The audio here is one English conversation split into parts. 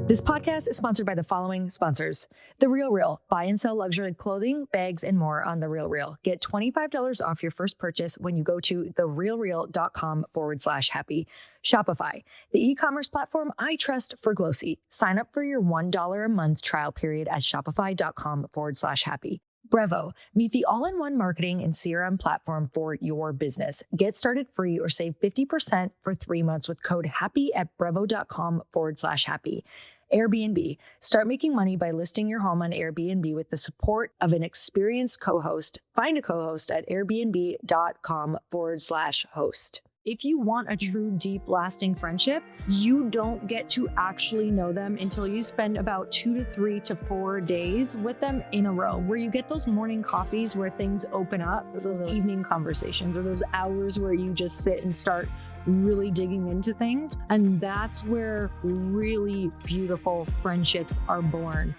This podcast is sponsored by the following sponsors. The Real Real. Buy and sell luxury clothing, bags, and more on The Real Real. Get $25 off your first purchase when you go to therealreal.com/happy. Shopify, the e-commerce platform I trust for Glossy. Sign up for your $1 a month trial period at shopify.com/happy. Brevo, meet the all-in-one marketing and CRM platform for your business. Get started free or save 50% for 3 months with code HAPPY at brevo.com/happy. Airbnb, start making money by listing your home on Airbnb with the support of an experienced co-host. Find a co-host at airbnb.com/host. If you want a true, deep, lasting friendship, you don't get to actually know them until you spend about 2 to 3 to 4 days with them in a row, where you get those morning coffees where things open up, or those evening conversations, or those hours where you just sit and start really digging into things. And that's where really beautiful friendships are born.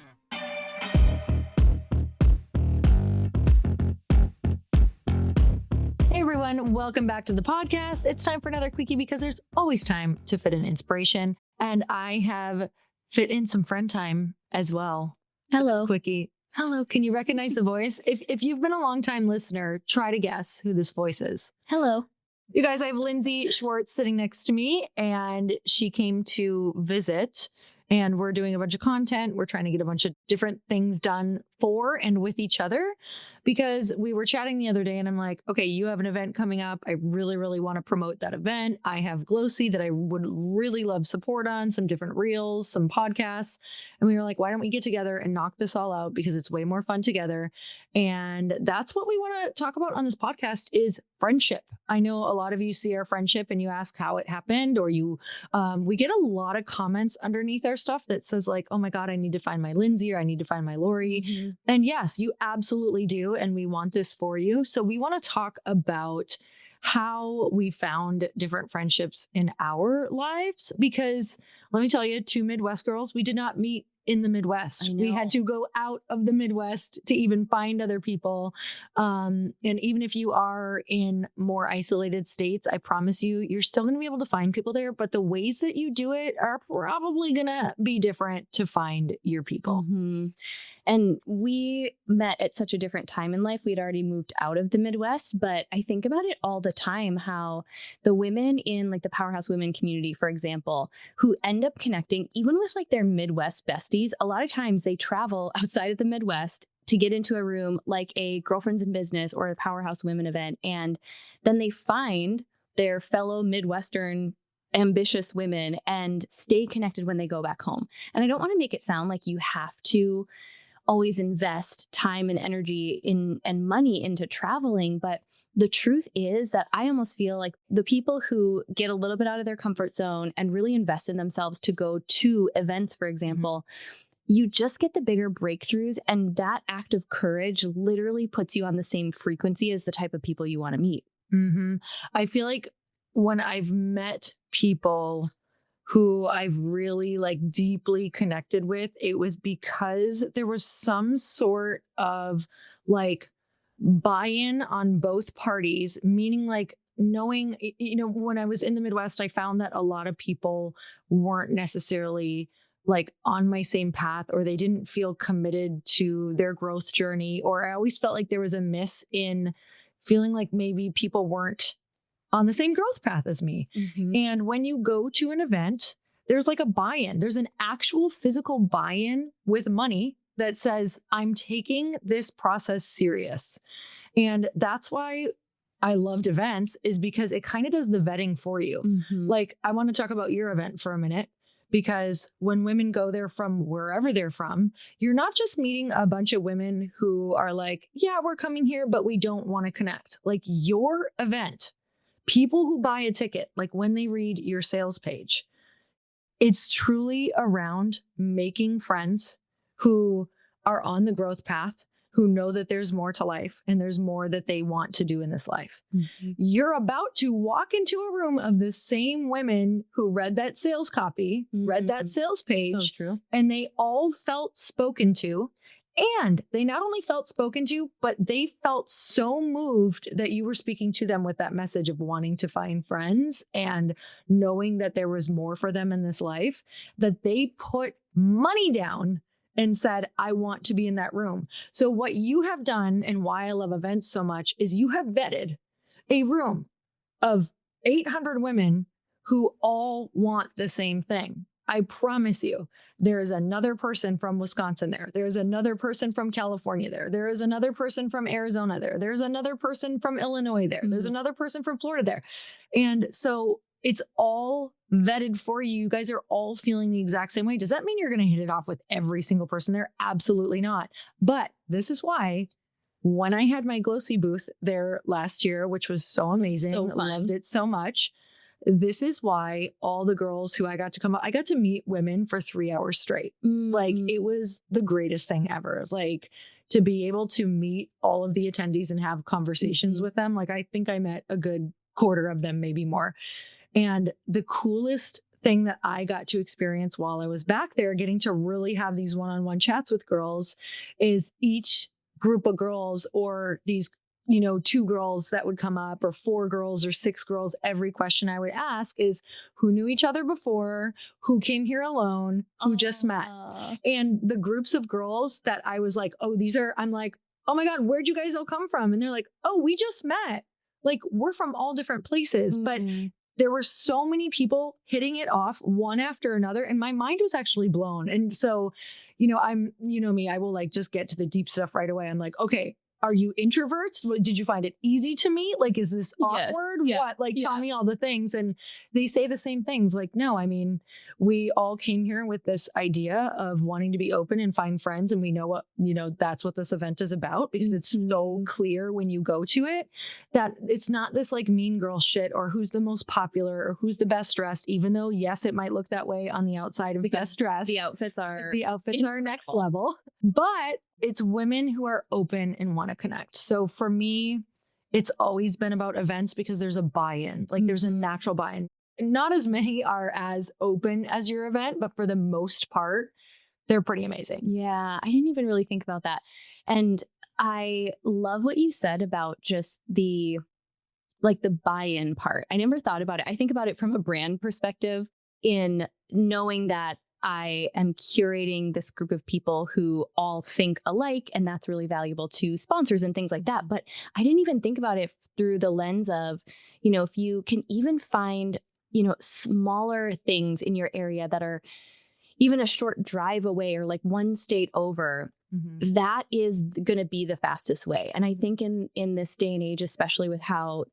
Hey everyone, welcome back to the podcast. It's time for another quickie because there's always time to fit in inspiration. And I have fit in some friend time as well. Hello. This quickie. Hello. Can you recognize the voice? If you've been a long time listener, try to guess who this voice is. Hello. You guys, I have Lindsey Schwartz sitting next to me, and she came to visit, and we're doing a bunch of content. We're trying to get a bunch of different things done for and with each other, because we were chatting the other day and I'm like, okay, you have an event coming up. I really, really want to promote that event. I have Glossy that I would really love support on, some different reels, some podcasts. And we were like, why don't we get together and knock this all out, because it's way more fun together. And that's what we want to talk about on this podcast is friendship. I know a lot of you see our friendship and you ask how it happened, or we get a lot of comments underneath our stuff that says like, oh my God, I need to find my Lindsey, or I need to find my Lori. Mm-hmm. And yes, you absolutely do. And we want this for you. So we want to talk about how we found different friendships in our lives, because let me tell you, 2 Midwest girls, we did not meet in the Midwest. We had to go out of the Midwest to even find other people. And even if you are in more isolated states, I promise you, you're still going to be able to find people there. But the ways that you do it are probably going to be different to find your people. Mm-hmm. And we met at such a different time in life. We'd already moved out of the Midwest, but I think about it all the time, how the women in like the Powerhouse Women community, for example, who end up connecting even with like their Midwest besties, a lot of times they travel outside of the Midwest to get into a room like a Girlfriends in Business or a Powerhouse Women event. And then they find their fellow Midwestern ambitious women and stay connected when they go back home. And I don't want to make it sound like you have to always invest time and energy and money into traveling. But the truth is that I almost feel like the people who get a little bit out of their comfort zone and really invest in themselves to go to events, for example, you just get the bigger breakthroughs. And that act of courage literally puts you on the same frequency as the type of people you want to meet. Mm-hmm. I feel like when I've met people who I've really like deeply connected with, it was because there was some sort of like buy-in on both parties, meaning like knowing, when I was in the Midwest, I found that a lot of people weren't necessarily like on my same path, or they didn't feel committed to their growth journey, or I always felt like there was a miss in feeling like maybe people weren't on the same growth path as me. Mm-hmm. And when you go to an event, there's like a buy-in. There's an actual physical buy-in with money that says, I'm taking this process serious. And that's why I loved events, is because it kind of does the vetting for you. Mm-hmm. Like, I want to talk about your event for a minute, because when women go there from wherever they're from, you're not just meeting a bunch of women who are like, yeah, we're coming here, but we don't want to connect. Like, your event, people who buy a ticket, like when they read your sales page, it's truly around making friends who are on the growth path, who know that there's more to life and there's more that they want to do in this life. Mm-hmm. You're about to walk into a room of the same women who read that sales copy, read that sales page, and they all felt spoken to. And they not only felt spoken to, but they felt so moved that you were speaking to them with that message of wanting to find friends and knowing that there was more for them in this life, that they put money down and said, I want to be in that room. So, what you have done and why I love events so much is you have vetted a room of 800 women who all want the same thing. I promise you, there is another person from Wisconsin there. There is another person from California there. There is another person from Arizona there. There's another person from Illinois there. There's another person from Florida there. And so it's all vetted for you. You guys are all feeling the exact same way. Does that mean you're going to hit it off with every single person there? Absolutely not. But this is why when I had my Glossy booth there last year, which was so amazing, So fun. loved it so much. This is why all the girls who I got to come up, I got to meet women for 3 hours straight. Like it was the greatest thing ever. Like to be able to meet all of the attendees and have conversations with them. Like I think I met a good quarter of them, maybe more. And the coolest thing that I got to experience while I was back there, getting to really have these one-on-one chats with girls, is each group of girls or these, 2 girls that would come up or 4 girls or 6 girls, every question I would ask is who knew each other before, who came here alone, who just met. And the groups of girls that I was like, I'm like, oh my God, where'd you guys all come from? And they're like, oh, we just met. Like we're from all different places, but there were so many people hitting it off one after another. And my mind was actually blown. And so, me, I will like just get to the deep stuff right away. I'm like, okay, are you introverts? Did you find it easy to meet? Like, is this awkward? Yeah. What? Like, tell me all the things. And they say the same things. Like, no, I mean, we all came here with this idea of wanting to be open and find friends. And we know what, that's what this event is about because it's so clear when you go to it that it's not this like mean girl shit or who's the most popular or who's the best dressed, even though, yes, it might look that way on the outside of best dressed. The outfits are Next level, but it's women who are open and want to connect. So for me, it's always been about events because there's a buy-in, like there's a natural buy-in. Not as many are as open as your event, but for the most part, they're pretty amazing. Yeah, I didn't even really think about that. And I love what you said about just the buy-in part. I never thought about it. I think about it from a brand perspective in knowing that I am curating this group of people who all think alike, and that's really valuable to sponsors and things like that. But I didn't even think about it through the lens of, if you can even find, smaller things in your area that are even a short drive away or like one state over, that is going to be the fastest way. And I think in this day and age, especially with how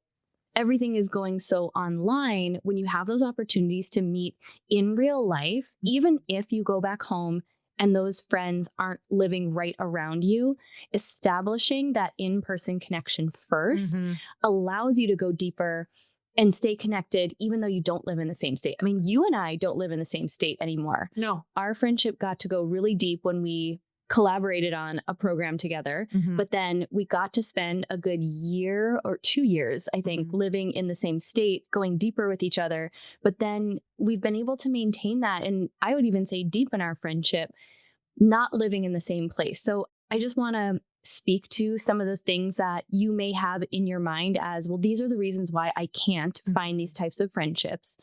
everything is going so online, when you have those opportunities to meet in real life, even if you go back home and those friends aren't living right around you, establishing that in-person connection first allows you to go deeper and stay connected, even though you don't live in the same state. I mean, you and I don't live in the same state anymore. No. Our friendship got to go really deep when we collaborated on a program together, but then we got to spend a good year or 2 years, I think, living in the same state, going deeper with each other. But then we've been able to maintain that. And I would even say deepen our friendship, not living in the same place. So I just want to speak to some of the things that you may have in your mind as, well, these are the reasons why I can't find these types of friendships.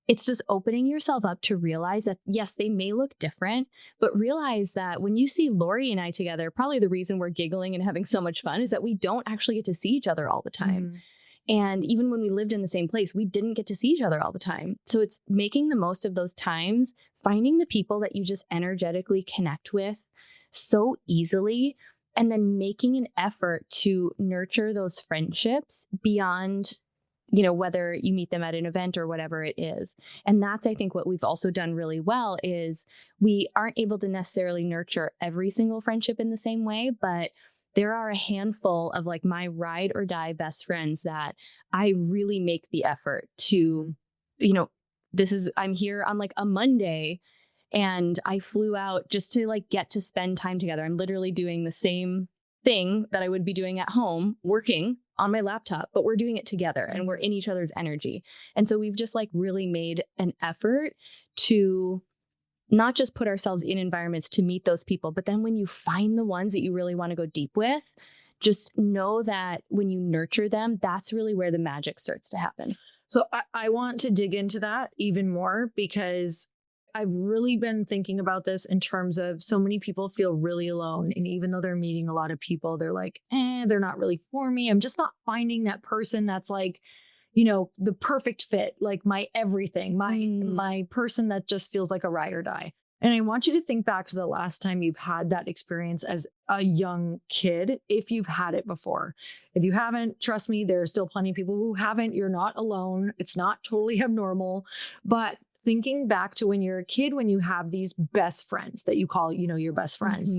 It's just opening yourself up to realize that, yes, they may look different, but realize that when you see Lori and I together, probably the reason we're giggling and having so much fun is that we don't actually get to see each other all the time. And even when we lived in the same place, we didn't get to see each other all the time. So it's making the most of those times, finding the people that you just energetically connect with so easily, and then making an effort to nurture those friendships beyond whether you meet them at an event or whatever it is. And that's, I think, what we've also done really well is we aren't able to necessarily nurture every single friendship in the same way, but there are a handful of like my ride or die best friends that I really make the effort to, I'm here on like a Monday and I flew out just to like get to spend time together. I'm literally doing the same thing that I would be doing at home, working on my laptop, but we're doing it together and we're in each other's energy. And so we've just like really made an effort to not just put ourselves in environments to meet those people, but then when you find the ones that you really want to go deep with, just know that when you nurture them, that's really where the magic starts to happen. So I want to dig into that even more because I've really been thinking about this in terms of so many people feel really alone. And even though they're meeting a lot of people, they're like, they're not really for me. I'm just not finding that person that's like, the perfect fit, like my everything, my person that just feels like a ride or die. And I want you to think back to the last time you've had that experience as a young kid, if you've had it before. If you haven't, trust me, there are still plenty of people who haven't. You're not alone. It's not totally abnormal. But thinking back to when you're a kid, when you have these best friends that you call, your best friends,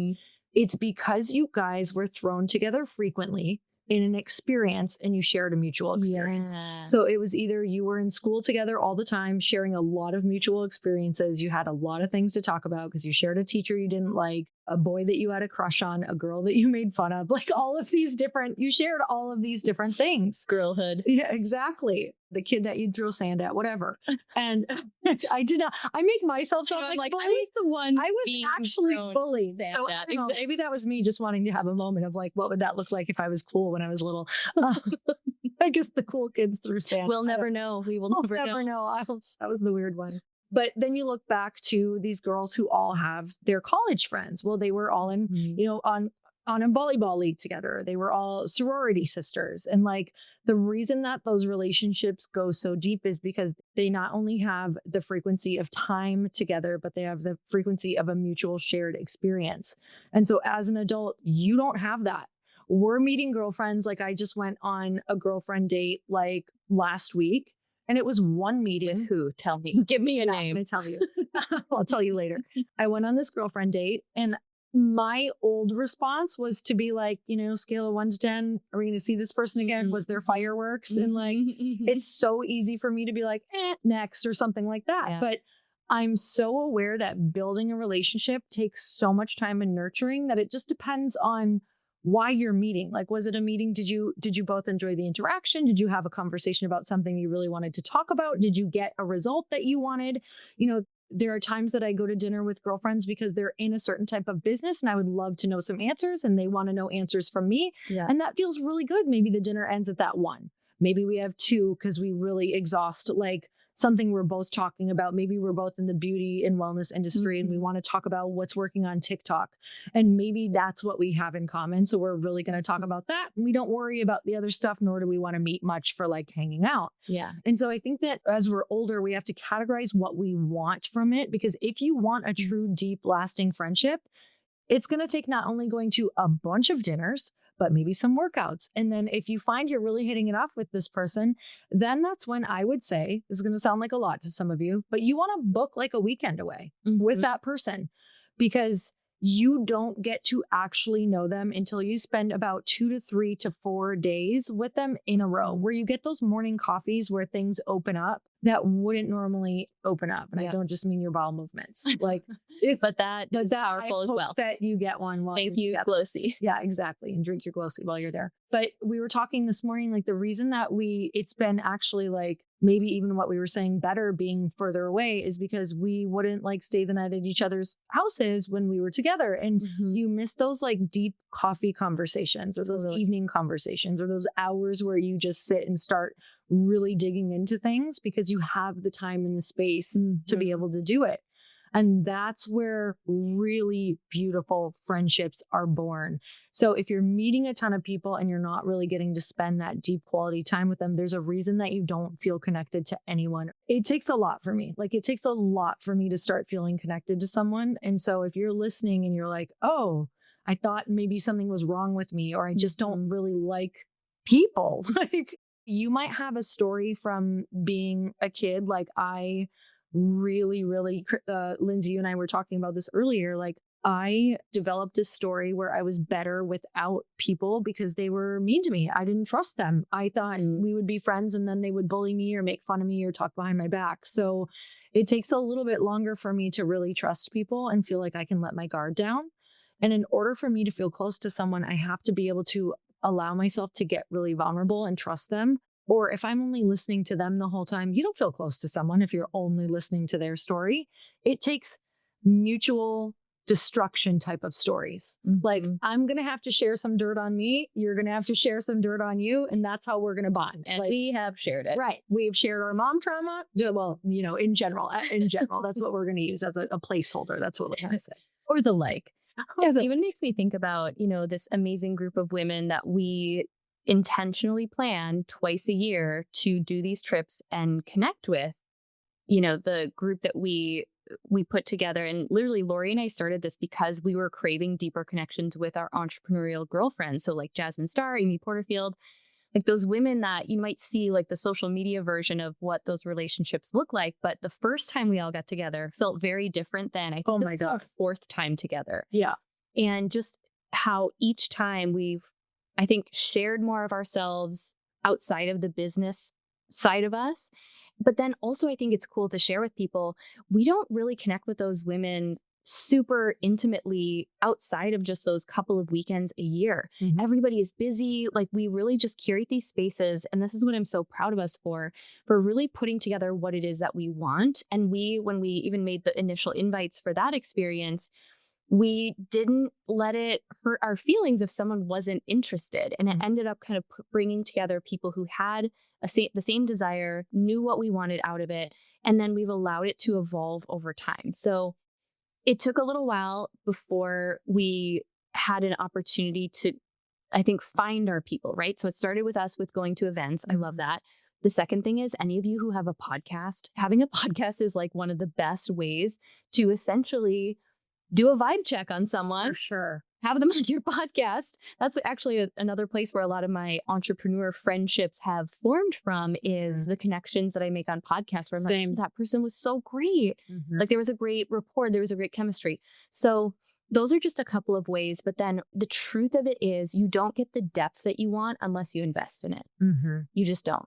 it's because you guys were thrown together frequently in an experience and you shared a mutual experience. Yeah. So it was either you were in school together all the time, sharing a lot of mutual experiences. You had a lot of things to talk about because you shared a teacher you didn't like, a boy that you had a crush on, a girl that you made fun of, like you shared all of these different things. Girlhood. Yeah, exactly. The kid that you'd throw sand at, whatever. And I make myself sound like bully. I was the one. I was actually bullied. So I don't know, Exactly. maybe that was me just wanting to have a moment of like, what would that look like if I was cool when I was little? I guess the cool kids threw sand. We'll never know. We will never know. That was the weird one. But then you look back to these girls who all have their college friends. Well, they were all in, on a volleyball league together. They were all sorority sisters. And like the reason that those relationships go so deep is because they not only have the frequency of time together, but they have the frequency of a mutual shared experience. And so as an adult, you don't have that. We're meeting girlfriends. Like I just went on a girlfriend date like last week. And it was one meeting. With who? Tell me. Give me a name. I'm going to tell you. I'll tell you later. I went on this girlfriend date and my old response was to be like, scale of 1 to 10, are we going to see this person again? Was there fireworks? And like, it's so easy for me to be like, next or something like that. Yeah. But I'm so aware that building a relationship takes so much time and nurturing that it just depends on why you're meeting. Like, was it a meeting? Did you both enjoy the interaction? Did you have a conversation about something you really wanted to talk about? Did you get a result that you wanted? There are times that I go to dinner with girlfriends because they're in a certain type of business and I would love to know some answers and they want to know answers from me. Yeah. And that feels really good. Maybe the dinner ends at that 1. Maybe we have 2 because we really exhaust like something we're both talking about. Maybe we're both in the beauty and wellness industry and we want to talk about what's working on TikTok. And maybe that's what we have in common. So we're really going to talk about that. And we don't worry about the other stuff, nor do we want to meet much for like hanging out. Yeah. And so I think that as we're older, we have to categorize what we want from it. Because if you want a true, deep, lasting friendship, it's going to take not only going to a bunch of dinners, but maybe some workouts. And then if you find you're really hitting it off with this person, then that's when I would say, this is going to sound like a lot to some of you, but you want to book like a weekend away with that person because you don't get to actually know them until you spend about 2 to 3 to 4 days with them in a row, where you get those morning coffees where things open up that wouldn't normally open up. And I don't just mean your bowel movements. Like, but that is powerful as well. That you get one while Thank you, Glossy. Yeah, exactly. And drink your Glossy while you're there. But we were talking this morning, like the reason that it's been actually like maybe even what we were saying better being further away is because we wouldn't like stay the night at each other's houses when we were together. And you miss those like deep coffee conversations or those evening conversations or those hours where you just sit and start really digging into things because you have the time and the space to be able to do it. And that's where really beautiful friendships are born. So if you're meeting a ton of people and you're not really getting to spend that deep quality time with them, there's a reason that you don't feel connected to anyone. It takes a lot for me. Like it takes a lot for me to start feeling connected to someone. And so if you're listening and you're like, oh, I thought maybe something was wrong with me, or I just don't really like people, like you might have a story from being a kid. Like I really, Lindsey, you and I were talking about this earlier. Like I developed a story where I was better without people because they were mean to me. I didn't trust them. I thought we would be friends and then they would bully me or make fun of me or talk behind my back. So it takes a little bit longer for me to really trust people and feel like I can let my guard down. And in order for me to feel close to someone, I have to be able to allow myself to get really vulnerable and trust them. Or if I'm only listening to them the whole time, you don't feel close to someone if you're only listening to their story. It takes mutual destruction type of stories. Like, Mhm. I'm going to have to share some dirt on me. You're going to have to share some dirt on you. And that's how we're going to bond. And Like, we have shared it. right. We've shared our mom trauma. Yeah, well, in general, that's what we're going to use as a placeholder. That's what we're going to say. Or the like. It even makes me think about, this amazing group of women that we intentionally plan twice a year to do these trips and connect with. The group that we put together, and literally Lori and I started this because we were craving deeper connections with our entrepreneurial girlfriends. So like Jasmine Starr, Amy Porterfield, like those women that you might see like the social media version of what those relationships look like. But the first time we all got together felt very different than I think Oh this my is our God. fourth time together. Yeah. And just how each time we've, I think, shared more of ourselves outside of the business side of us. But then also, I think it's cool to share with people. We don't really connect with those women super intimately outside of just those couple of weekends a year. Mhm. Everybody is busy. Like, we really just curate these spaces. And this is what I'm so proud of us for really putting together what it is that we want. And when we even made the initial invites for that experience, we didn't let it hurt our feelings if someone wasn't interested. And it ended up kind of bringing together people who had the same desire, knew what we wanted out of it. And then we've allowed it to evolve over time. So it took a little while before we had an opportunity to, I think, find our people, right? So it started with us with going to events. I love that. The second thing is, any of you who have a podcast, having a podcast is like one of the best ways to essentially do a vibe check on someone, For sure. have them on your podcast. That's actually another place where a lot of my entrepreneur friendships have formed from, is the connections that I make on podcasts where I'm Same. like, that person was so great. Like, there was a great rapport, there was a great chemistry. So those are just a couple of ways. But then the truth of it is, you don't get the depth that you want unless you invest in it. You just don't.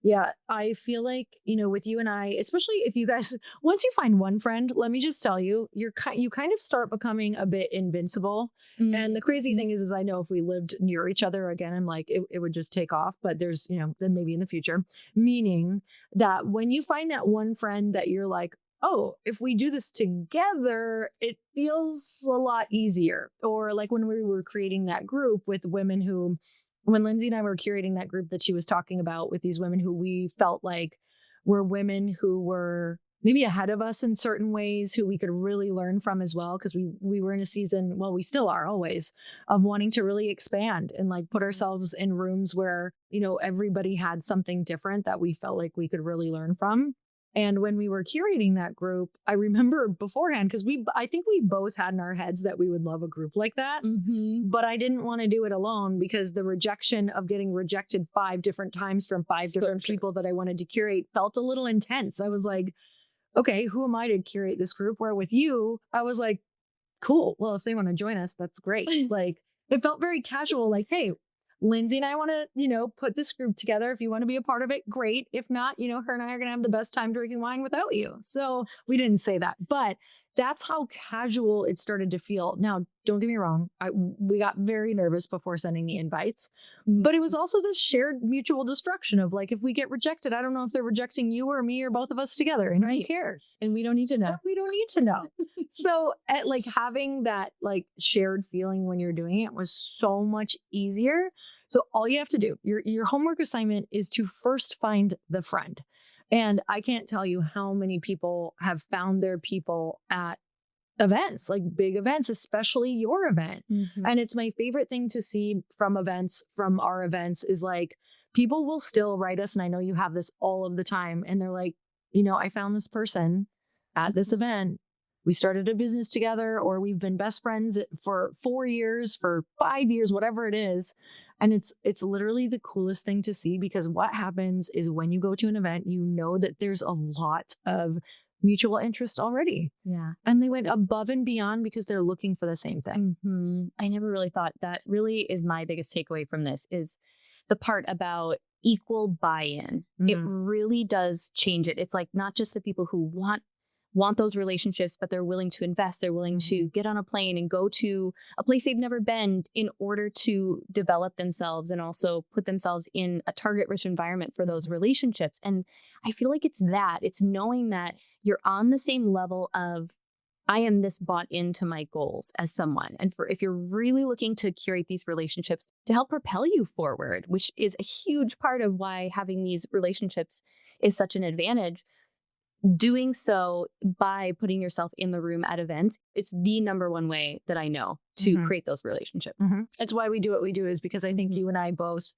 Yeah, I feel like, with you and I, especially if you guys, once you find one friend, let me just tell you, you kind of start becoming a bit invincible. And the crazy thing is I know if we lived near each other again, I'm like, it would just take off. But there's, then maybe in the future, meaning that when you find that one friend that you're like, oh, if we do this together, it feels a lot easier. Or like when we were creating that group with women who, when Lindsey and I were curating that group that she was talking about with these women who we felt like were women who were maybe ahead of us in certain ways, who we could really learn from as well. Cause we were in a season, well, we still are always, of wanting to really expand and like put ourselves in rooms where, everybody had something different that we felt like we could really learn from. And when we were curating that group, I remember beforehand, because I think we both had in our heads that we would love a group like that. But I didn't want to do it alone, because the rejection of getting rejected 5 different times from 5 different people that I wanted to curate felt a little intense. I was like, okay, who am I to curate this group? Where with you, I was like, cool. Well, if they want to join us, that's great. Like, it felt very casual. Like, hey, Lindsey and I want to, put this group together. If you want to be a part of it, great. If not, her and I are going to have the best time drinking wine without you. So we didn't say that, but that's how casual it started to feel. Now, don't get me wrong. We got very nervous before sending the invites, but it was also this shared mutual destruction of like, if we get rejected, I don't know if they're rejecting you or me or both of us together, and who cares? And we don't need to know. We don't need to know. So like having that like shared feeling when you're doing it was so much easier. So all you have to do, your homework assignment is to first find the friend. And I can't tell you how many people have found their people at events, like big events, especially your event. And it's my favorite thing to see from our events is like, people will still write us. And I know you have this all of the time. And they're like, I found this person at this event. We started a business together, or we've been best friends for 4 years, for 5 years, whatever it is. And it's literally the coolest thing to see, because what happens is when you go to an event, that there's a lot of mutual interest already. Yeah. And they went above and beyond because they're looking for the same thing. I never really thought that. Really is my biggest takeaway from this, is the part about equal buy-in. It really does change it. It's like not just the people who want want those relationships, but they're willing to invest. They're willing to get on a plane and go to a place they've never been in order to develop themselves and also put themselves in a target-rich environment for those relationships. And I feel like it's knowing that you're on the same level of, I am this bought into my goals as someone. And if you're really looking to curate these relationships to help propel you forward, which is a huge part of why having these relationships is such an advantage, doing so by putting yourself in the room at events, it's the number one way that I know to create those relationships. That's why we do what we do, is because I think you and I both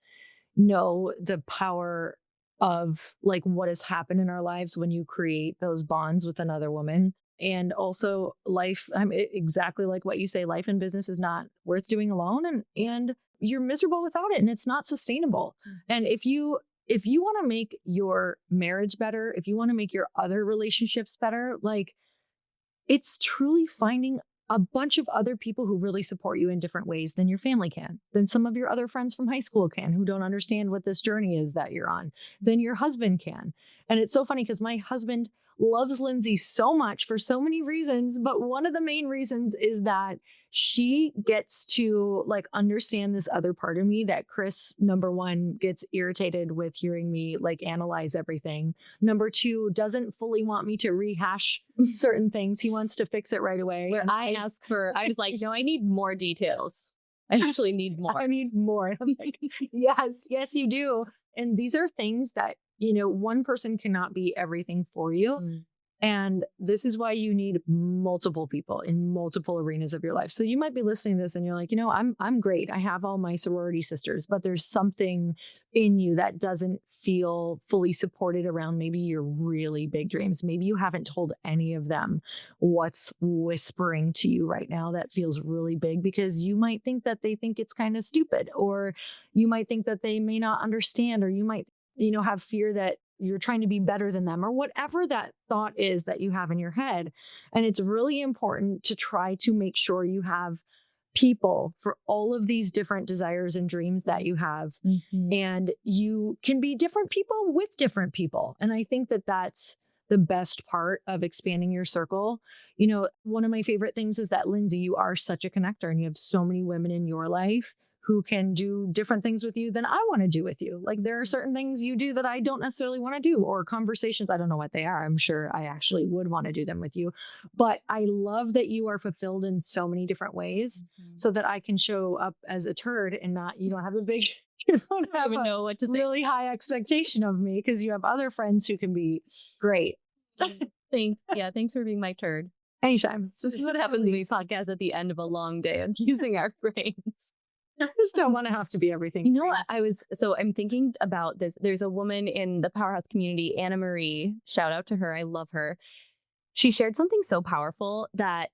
know the power of like what has happened in our lives when you create those bonds with another woman. And also life, exactly like what you say, life and business is not worth doing alone, and you're miserable without it, and it's not sustainable. And if you want to make your marriage better, if you want to make your other relationships better, like, it's truly finding a bunch of other people who really support you in different ways than your family can, than some of your other friends from high school can, who don't understand what this journey is that you're on, than your husband can. And it's so funny because my husband loves Lindsey so much for so many reasons, but one of the main reasons is that she gets to like understand this other part of me that Chris, number one, gets irritated with hearing me like analyze everything. Number two, doesn't fully want me to rehash certain things. He wants to fix it right away. Where I was like, no, I need more details. I actually need more. I need more. I'm like, yes, you do. And these are things that, one person cannot be everything for you. And this is why you need multiple people in multiple arenas of your life. So you might be listening to this and you're like, I'm great. I have all my sorority sisters, but there's something in you that doesn't feel fully supported around maybe your really big dreams. Maybe you haven't told any of them what's whispering to you right now that feels really big, because you might think that they think it's kind of stupid, or you might think that they may not understand, or you might, have fear that you're trying to be better than them, or whatever that thought is that you have in your head. And it's really important to try to make sure you have people for all of these different desires and dreams that you have. And you can be different people with different people. And I think that that's the best part of expanding your circle. One of my favorite things is that, Lindsey, you are such a connector, and you have so many women in your life who can do different things with you than I want to do with you. Like, there are certain things you do that I don't necessarily want to do, or conversations. I don't know what they are. I'm sure I actually would want to do them with you, but I love that you are fulfilled in so many different ways, so that I can show up as a turd and you don't have a big, you don't have even know what to say. Really high expectation of me, because you have other friends who can be great. Thanks for being my turd. Anytime. So this is what happens when we podcast at the end of a long day of using our brains. I just don't want to have to be everything. I'm thinking about this. There's a woman in the Powerhouse community, Anna Marie, shout out to her. I love her. She shared something so powerful that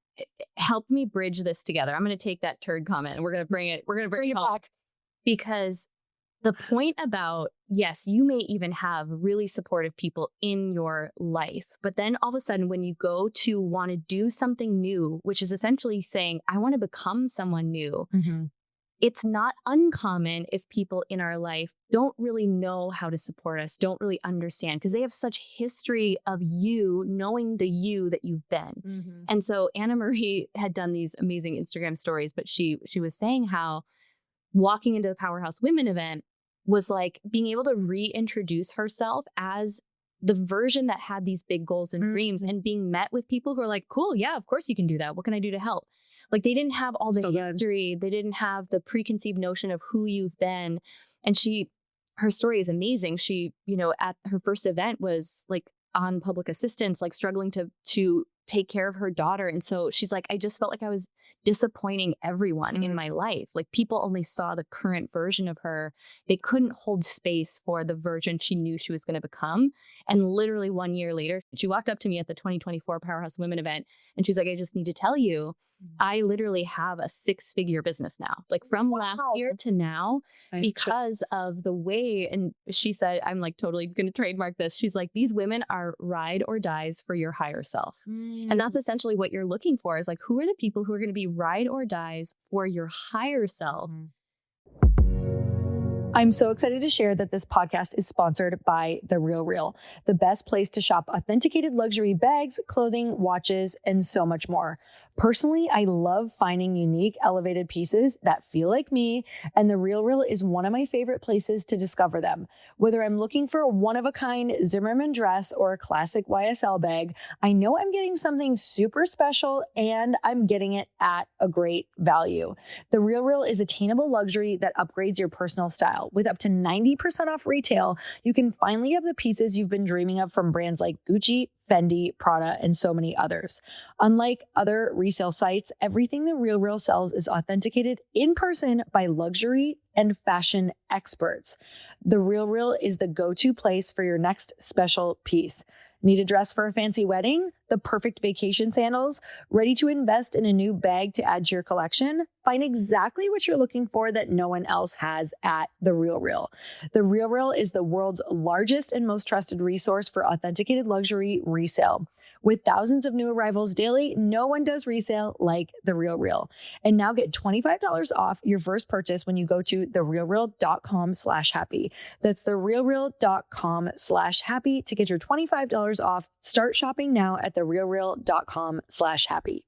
helped me bridge this together. I'm going to take that turd comment and we're going to bring it back, because the point about, yes, you may even have really supportive people in your life, but then all of a sudden when you go to want to do something new, which is essentially saying, I want to become someone new, it's not uncommon if people in our life don't really know how to support us, don't really understand, because they have such history of you knowing the you that you've been. And so Anna Marie had done these amazing Instagram stories, but she was saying how walking into the Powerhouse Women event was like being able to reintroduce herself as the version that had these big goals and dreams, and being met with people who are like, cool, yeah, of course you can do that. What can I do to help? Like, they didn't have all the history. They didn't have the preconceived notion of who you've been. And her story is amazing. She, at her first event was like on public assistance, like struggling to take care of her daughter. And so she's like, I just felt like I was disappointing everyone in my life. Like, people only saw the current version of her. They couldn't hold space for the version she knew she was going to become. And literally 1 year later, she walked up to me at the 2024 Powerhouse Women event. And she's like, I just need to tell you, I literally have a 6-figure business now, like from last year to now, because of the way. And she said, I'm like totally going to trademark this. She's like, these women are ride or dies for your higher self. And that's essentially what you're looking for, is like, who are the people who are going to be ride or dies for your higher self? I'm so excited to share that this podcast is sponsored by The Real Real, the best place to shop authenticated luxury bags, clothing, watches, and so much more. Personally, I love finding unique, elevated pieces that feel like me, and The Real Real is one of my favorite places to discover them. Whether I'm looking for a one-of-a-kind Zimmermann dress or a classic YSL bag, I know I'm getting something super special and I'm getting it at a great value. The Real Real is attainable luxury that upgrades your personal style. With up to 90% off retail, you can finally have the pieces you've been dreaming of from brands like Gucci, Fendi, Prada, and so many others. Unlike other resale sites, everything The Real Real sells is authenticated in person by luxury and fashion experts. The Real Real is the go-to place for your next special piece. Need a dress for a fancy wedding? The perfect vacation sandals? Ready to invest in a new bag to add to your collection? Find exactly what you're looking for that no one else has at The Real Real. The Real Real is the world's largest and most trusted resource for authenticated luxury resale. With thousands of new arrivals daily, no one does resale like The Real Real. And now get $25 off your first purchase when you go to therealreal.com/happy. That's therealreal.com/happy to get your $25 off. Start shopping now at therealreal.com/happy.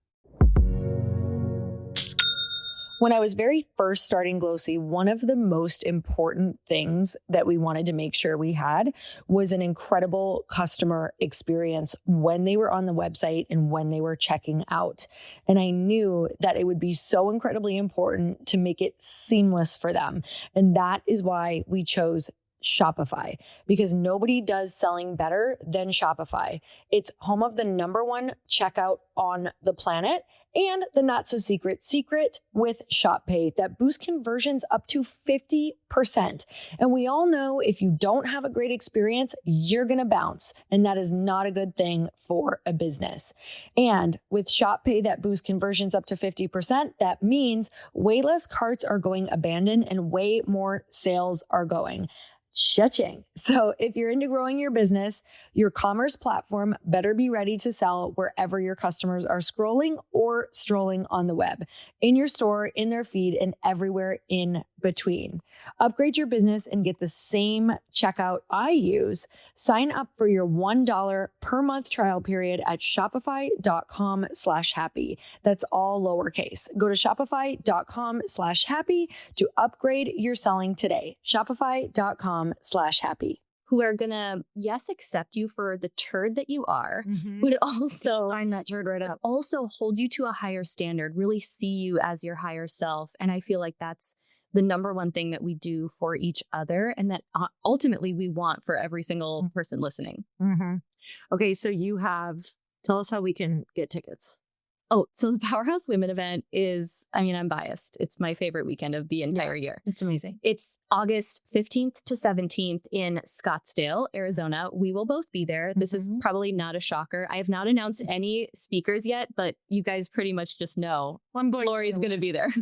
When I was very first starting Glossy, one of the most important things that we wanted to make sure we had was an incredible customer experience when they were on the website and when they were checking out. And I knew that it would be so incredibly important to make it seamless for them. And that is why we chose Shopify, because nobody does selling better than Shopify. It's home of the #1 checkout on the planet and the not so secret with Shop Pay that boosts conversions up to 50%. And we all know if you don't have a great experience, you're going to bounce. And that is not a good thing for a business. And with Shop Pay that boosts conversions up to 50%, that means way less carts are going abandoned and way more sales are going. Cha-ching. So if you're into growing your business, your commerce platform better be ready to sell wherever your customers are scrolling or strolling on the web, in your store, in their feed, and everywhere in between. Upgrade your business and get the same checkout I use. Sign up for your $1 per month trial period at shopify.com/happy. That's all lowercase. Go to shopify.com/happy to upgrade your selling today. Shopify.com/happy. Who are gonna, yes, accept you for the turd that you are, but also Sign that turd right up. also hold you to a higher standard, really see you as your higher self. And I feel like that's the #1 thing that we do for each other and that ultimately we want for every single person listening. Okay, so tell us how we can get tickets. Oh, so the Powerhouse Women event is, I mean, I'm biased. It's my favorite weekend of the entire year. It's amazing. It's August 15th to 17th in Scottsdale, Arizona. We will both be there. This is probably not a shocker. I have not announced any speakers yet, but you guys pretty much just know Lori's going to be there.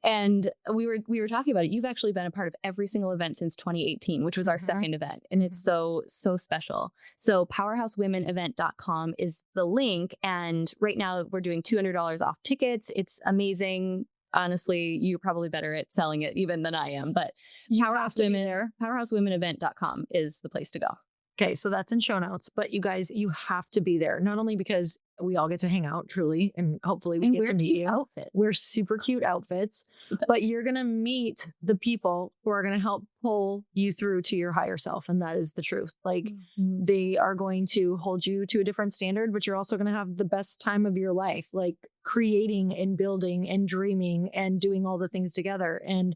And we were talking about it. You've actually been a part of every single event since 2018, which was our second event. And it's so special. So powerhousewomenevent.com is the link. And right now we're doing $200 off tickets. It's amazing. Honestly, you're probably better at selling it even than I am. But powerhousewomenevent.com is the place to go. Okay, so that's in show notes. But you guys, you have to be there. Not only because we all get to hang out, truly, and hopefully we get to meet you. Outfits. We're super cute outfits, but you're going to meet the people who are going to help pull you through to your higher self. And that is the truth. Like they are going to hold you to a different standard, but you're also going to have the best time of your life, like creating and building and dreaming and doing all the things together. And,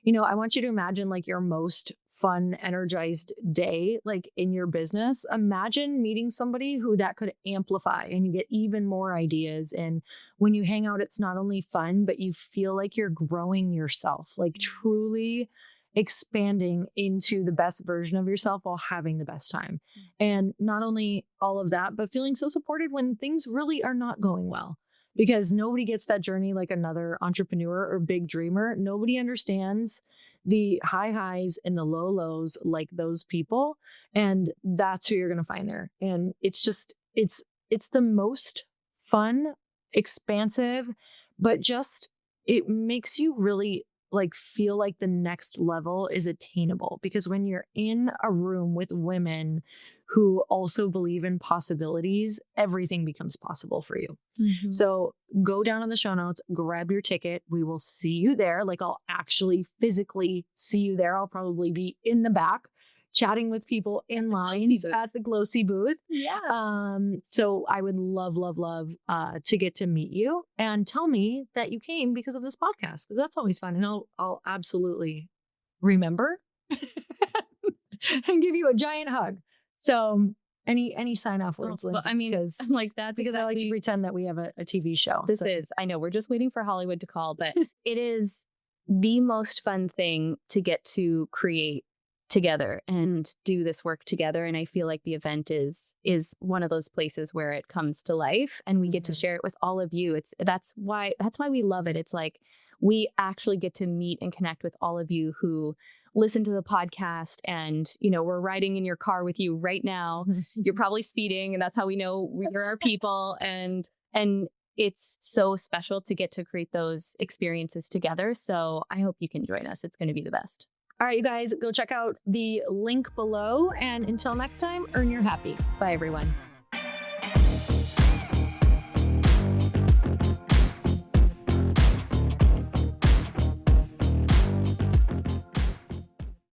I want you to imagine like your most fun, energized day, like in your business. Imagine meeting somebody who that could amplify and you get even more ideas. And when you hang out, it's not only fun, but you feel like you're growing yourself, like truly expanding into the best version of yourself while having the best time. And not only all of that, but feeling so supported when things really are not going well. Because nobody gets that journey like another entrepreneur or big dreamer. Nobody understands the high highs and the low lows like those people. And that's who you're going to find there. And it's the most fun, expansive, but just, it makes you really like feel like the next level is attainable, because when you're in a room with women who also believe in possibilities, everything becomes possible for you. Mhm. So go down in the show notes, grab your ticket. We will see you there. Like, I'll actually physically see you there. I'll probably be in the back chatting with people in lines at the Glossy booth. Yeah. So I would love, love, love to get to meet you and tell me that you came because of this podcast, because that's always fun. And I'll absolutely remember and give you a giant hug. So any sign off words, Well, Lindsey? I mean, Because like that's I like to exactly pretend that we have a TV show. this So is. I know we're just waiting for Hollywood to call, but it is the most fun thing to get to create together and do this work together. And I feel like the event is one of those places where it comes to life and we get to Mhm. share it with all of you. That's why we love it. It's like we actually get to meet and connect with all of you who listen to the podcast, and we're riding in your car with you right now. You're probably speeding, and that's how we know you're our people. And it's so special to get to create those experiences together. So I hope you can join us. It's going to be the best. All right, you guys, go check out the link below. And until next time, earn your happy. Bye, everyone.